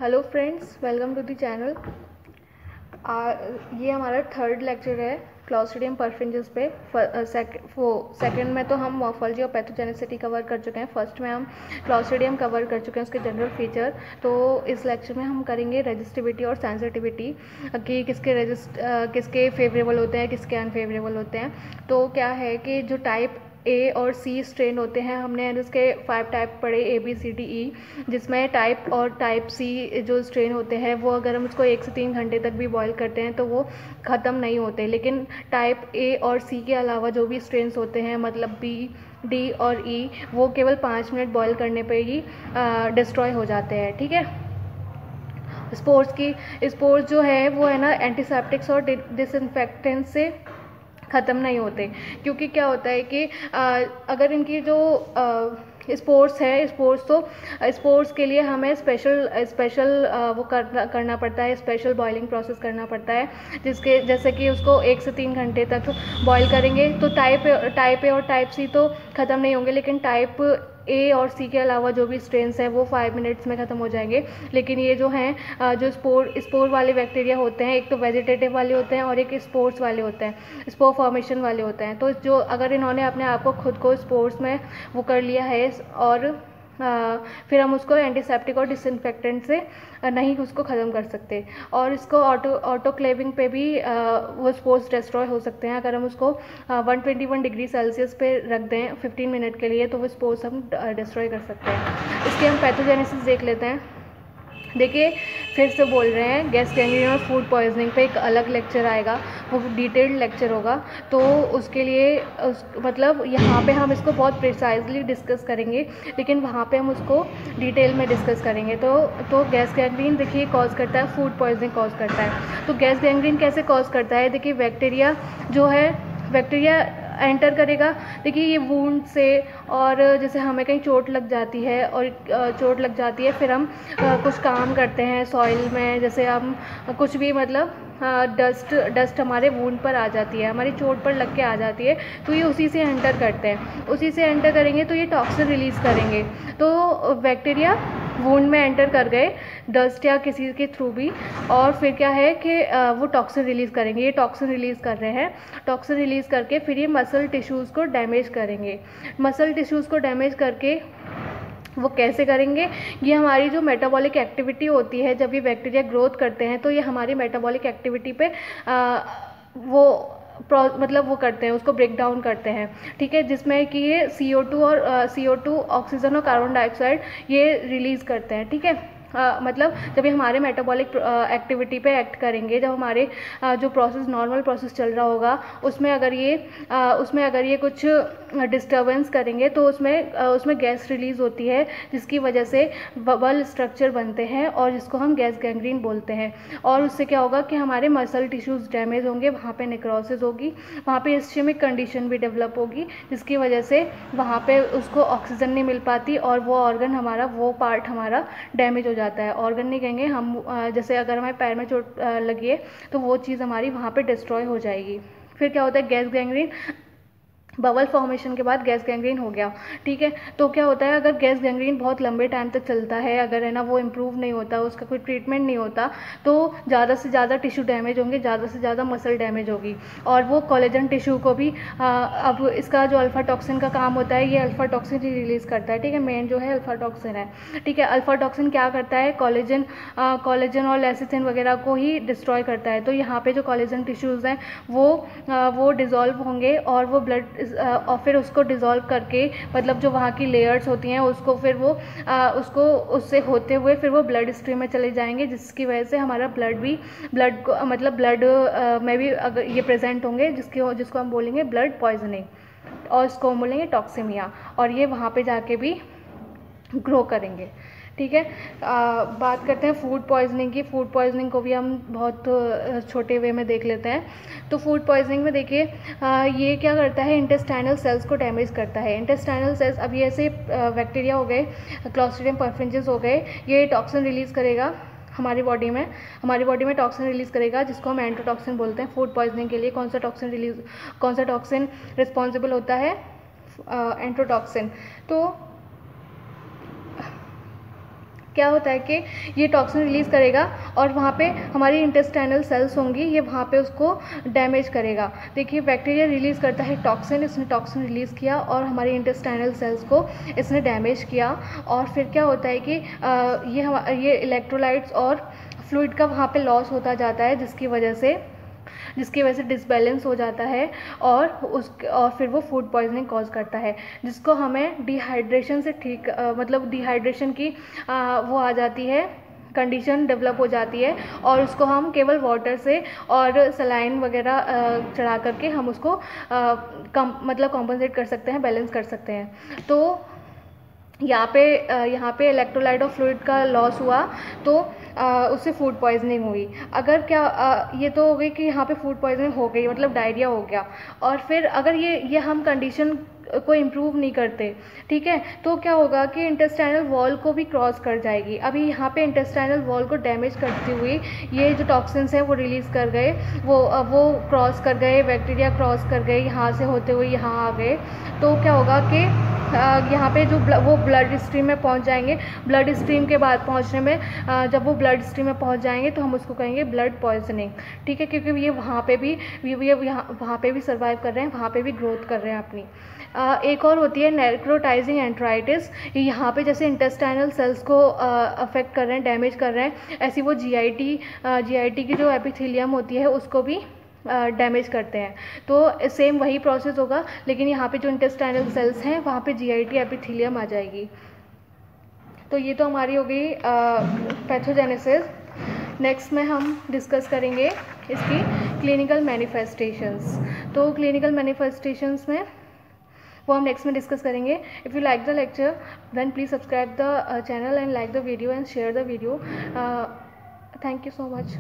Hello friends, welcome to the channel. ये हमारा third lecture है क्लॉस्ट्रिडियम परफिंजेस पे। सेकंड में तो हम मॉर्फोलॉजी और पैथोजेनिसिटी कवर कर चुके हैं। फर्स्ट में हम क्लॉस्ट्रिडियम कवर कर चुके हैं, उसके जनरल फीचर। तो इस लेक्चर में हम करेंगे रेजिस्टिविटी और सेंसिटिविटी कि किसके फेवरेबल होते हैं, किसके अनफेवरेबल होते हैं। तो क्या है कि जो टाइप ए और सी स्ट्रेन होते हैं, हमने इसके 5 टाइप पढ़े, ABCDE, जिसमें टाइप और टाइप सी जो स्ट्रेन होते हैं वो अगर हम उसको 1 से 3 घंटे तक भी बॉईल करते हैं तो वो ख़त्म नहीं होते। लेकिन टाइप ए और सी के अलावा जो भी स्ट्रेन्स होते हैं, मतलब B, D और E, वो केवल 5 मिनट बॉईल करने पर ही डिस्ट्रॉय हो जाते हैं। ठीक है। स्पोर्ट्स जो है वो है ना, एंटीसेप्टिक्स और डिसइंफेक्टेंट से ख़त्म नहीं होते। क्योंकि क्या होता है कि अगर इनकी जो स्पोर्ट्स के लिए हमें स्पेशल वो करना पड़ता है, स्पेशल बॉइलिंग प्रोसेस करना पड़ता है, जैसे कि उसको 1 से 3 घंटे तक बॉईल करेंगे तो टाइप ए और टाइप सी तो ख़त्म नहीं होंगे, लेकिन टाइप ए और सी के अलावा जो भी स्ट्रेन्स हैं वो 5 मिनट्स में ख़त्म हो जाएंगे। लेकिन ये जो हैं जो स्पोर वाले बैक्टीरिया होते हैं, एक तो वेजिटेटिव वाले होते हैं और एक स्पोर्स वाले होते हैं, स्पोर फॉर्मेशन वाले होते हैं। तो जो अगर इन्होंने अपने आप को खुद को स्पोर्स में वो कर लिया है और फिर हम उसको एंटीसेप्टिक और डिसइंफेक्टेंट से नहीं उसको ख़त्म कर सकते। और इसको ऑटोक्लेविंग पे भी वो स्पोर्स डिस्ट्रॉय हो सकते हैं। अगर हम उसको 121 डिग्री सेल्सियस पे रख दें 15 मिनट के लिए तो वो स्पोर्स हम डिस्ट्रॉय कर सकते हैं। इसके हम पैथोजेनेसिस देख लेते हैं। देखिए, फिर से बोल रहे हैं, गैस गैंग्रीन और फूड पॉइजनिंग पे एक अलग लेक्चर आएगा, वो डिटेल्ड लेक्चर होगा। तो उसके लिए मतलब यहाँ पे हम इसको बहुत प्रिसाइजली डिस्कस करेंगे, लेकिन वहाँ पे हम उसको डिटेल में डिस्कस करेंगे। तो गैस गैंग्रीन देखिए कॉज करता है, फूड पॉइजनिंग कॉज करता है। तो गैस गैंग्रीन कैसे कॉज करता है? देखिए, बैक्टीरिया एंटर करेगा। देखिए, ये वूंड से और जैसे हमें कहीं चोट लग जाती है फिर हम कुछ काम करते हैं सॉइल में, जैसे हम कुछ भी मतलब डस्ट हमारे वूंड पर आ जाती है, हमारी चोट पर लग के आ जाती है, तो ये उसी से एंटर करते हैं। उसी से एंटर करेंगे तो ये टॉक्सिन रिलीज़ करेंगे। तो बैक्टीरिया वूंड में एंटर कर गए डस्ट या किसी के थ्रू भी, और फिर क्या है कि वो टॉक्सिन रिलीज़ करेंगे। ये टॉक्सिन रिलीज़ कर रहे हैं, टॉक्सिन रिलीज़ करके फिर ये मसल टिश्यूज़ को डैमेज करेंगे। मसल टिश्यूज़ को डैमेज करके वो कैसे करेंगे? ये हमारी जो मेटाबॉलिक एक्टिविटी होती है, जब ये बैक्टीरिया ग्रोथ करते हैं तो ये हमारी मेटाबॉलिक एक्टिविटी पे मतलब वो करते हैं, उसको ब्रेक डाउन करते हैं। ठीक है, जिसमें कि ये CO2 ऑक्सीजन और कार्बन डाइऑक्साइड ये रिलीज़ करते हैं। ठीक है, मतलब जब ये हमारे मेटाबॉलिक एक्टिविटी पे एक्ट करेंगे, जब हमारे जो प्रोसेस नॉर्मल प्रोसेस चल रहा होगा उसमें अगर ये कुछ डिस्टर्बेंस करेंगे तो उसमें गैस रिलीज़ होती है, जिसकी वजह से बबल स्ट्रक्चर बनते हैं और जिसको हम गैस गैंग्रीन बोलते हैं। और उससे क्या होगा कि हमारे मसल टिश्यूज़ डैमेज होंगे, वहाँ पे नेक्रोसिस होगी, वहाँ पे इस्चेमिक कंडीशन भी डेवलप होगी, जिसकी वजह से वहाँ पे उसको ऑक्सीजन नहीं मिल पाती और वो पार्ट हमारा डैमेज हो जाता है। ऑर्गन नहीं कहेंगे हम, जैसे अगर हमारे पैर में चोट लगी है तो वो चीज़ हमारी वहाँ पे डिस्ट्रॉय हो जाएगी। फिर क्या होता है? गैस गैंग्रीन, बबल फॉर्मेशन के बाद गैस गैंग्रीन हो गया। ठीक है, तो क्या होता है, अगर गैस गैंग्रीन बहुत लंबे टाइम तक चलता है, अगर है ना वो इम्प्रूव नहीं होता, उसका कोई ट्रीटमेंट नहीं होता, तो ज़्यादा से ज़्यादा टिश्यू डैमेज होंगे, ज़्यादा से ज़्यादा मसल डैमेज होगी और वो कोलेजन टिश्यू को भी अब इसका जो अल्फा टॉक्सिन का काम होता है, ये अल्फा टॉक्सिन ही रिलीज़ करता है। ठीक है, मेन जो है अल्फा टॉक्सिन है। ठीक है, अल्फा टॉक्सिन क्या करता है? कोलेजन और लेसिथिन वगैरह को ही डिस्ट्रॉय करता है। तो यहाँ पे जो कोलेजन टिश्यूज़ हैं वो डिज़ोल्व होंगे और वो और फिर उसको डिज़ोल्व करके, मतलब जो वहाँ की लेयर्स होती हैं उसको फिर वो उससे होते हुए फिर वो ब्लड स्ट्रीम में चले जाएंगे, जिसकी वजह से हमारा ब्लड में भी अगर ये प्रेजेंट होंगे, जिसको हम बोलेंगे ब्लड पॉइजनिंग और इसको हम बोलेंगे टॉक्सिमिया, और ये वहाँ पे जाके भी ग्रो करेंगे। ठीक है, बात करते हैं फूड पॉइजनिंग की। फूड पॉइजनिंग को भी हम बहुत छोटे वे में देख लेते हैं। तो फूड पॉइजनिंग में देखिए, ये क्या करता है? इंटेस्टाइनल सेल्स को डैमेज करता है। इंटेस्टाइनल सेल्स, अब ये ऐसे बैक्टीरिया हो गए, क्लॉस्ट्रिडियम परफिंजेस हो गए, ये टॉक्सिन रिलीज़ करेगा हमारी बॉडी में टॉक्सिन रिलीज़ करेगा, जिसको हम एंटीटॉक्सिन बोलते हैं। फूड पॉइजनिंग के लिए कौन सा टॉक्सिन रिस्पॉन्सिबल होता है? एंटीटॉक्सिन। तो क्या होता है कि ये टॉक्सिन रिलीज़ करेगा और वहाँ पे हमारी इंटेस्टाइनल सेल्स होंगी, ये वहाँ पे उसको डैमेज करेगा। देखिए बैक्टीरिया रिलीज़ करता है टॉक्सिन, इसने टॉक्सिन रिलीज़ किया और हमारी इंटेस्टाइनल सेल्स को इसने डैमेज किया। और फिर क्या होता है कि ये इलेक्ट्रोलाइट्स और फ्लूइड का वहाँ पे लॉस होता जाता है, जिसकी वजह से डिसबैलेंस हो जाता है और फिर वो फूड पॉइजनिंग कॉज करता है, जिसको हमें डिहाइड्रेशन से मतलब डिहाइड्रेशन की वो आ जाती है, कंडीशन डेवलप हो जाती है और उसको हम केवल वाटर से और सलाइन वगैरह चढ़ा करके हम उसको मतलब कॉम्पनसेट कर सकते हैं, बैलेंस कर सकते हैं। तो यहाँ पे इलेक्ट्रोलाइट और फ्लूइड का लॉस हुआ तो उससे फूड पॉइजनिंग हुई। अगर ये तो हो गई कि यहाँ पे फूड पॉइजनिंग हो गई, मतलब डायरिया हो गया। और फिर अगर ये हम कंडीशन को इम्प्रूव नहीं करते, ठीक है, तो क्या होगा कि इंटेस्टाइनल वॉल को भी क्रॉस कर जाएगी। अभी यहाँ पे इंटेस्टाइनल वॉल को डैमेज करती हुई ये जो टॉक्सिन्स हैं वो रिलीज़ कर गए, वो क्रॉस कर गए, बैक्टीरिया क्रॉस कर गए, यहाँ से होते हुए यहाँ आ गए। तो क्या होगा कि यहाँ पे जो वो ब्लड स्ट्रीम में पहुँच जाएंगे। ब्लड स्ट्रीम के बाद पहुँचने में जब वो ब्लड स्ट्रीम में पहुँच जाएंगे तो हम उसको कहेंगे ब्लड पॉइजनिंग, ठीक है, क्योंकि ये वहाँ पे भी सर्वाइव कर रहे हैं, वहाँ पे भी ग्रोथ कर रहे हैं अपनी। एक और होती है नेक्रोटाइजिंग एंट्राइटिस। यहाँ पे जैसे इंटेस्टाइनल सेल्स को अफेक्ट कर रहे हैं, डैमेज कर रहे हैं, ऐसी वो जीआईटी की जो एपिथेलियम होती है उसको भी डैमेज करते हैं। तो सेम वही प्रोसेस होगा, लेकिन यहाँ पे जो इंटेस्टाइनल सेल्स हैं वहाँ पे जीआईटी एपिथेलियम आ जाएगी। तो ये तो हमारी हो गई पैथोजेनेसिस। नेक्स्ट में हम डिस्कस करेंगे इसकी क्लिनिकल मैनिफेस्टेशंस। तो क्लिनिकल मैनिफेस्टेशंस में वो हम नेक्स्ट में डिस्कस करेंगे। If you like the lecture then please subscribe the channel and like the video and share the video. Thank you so much.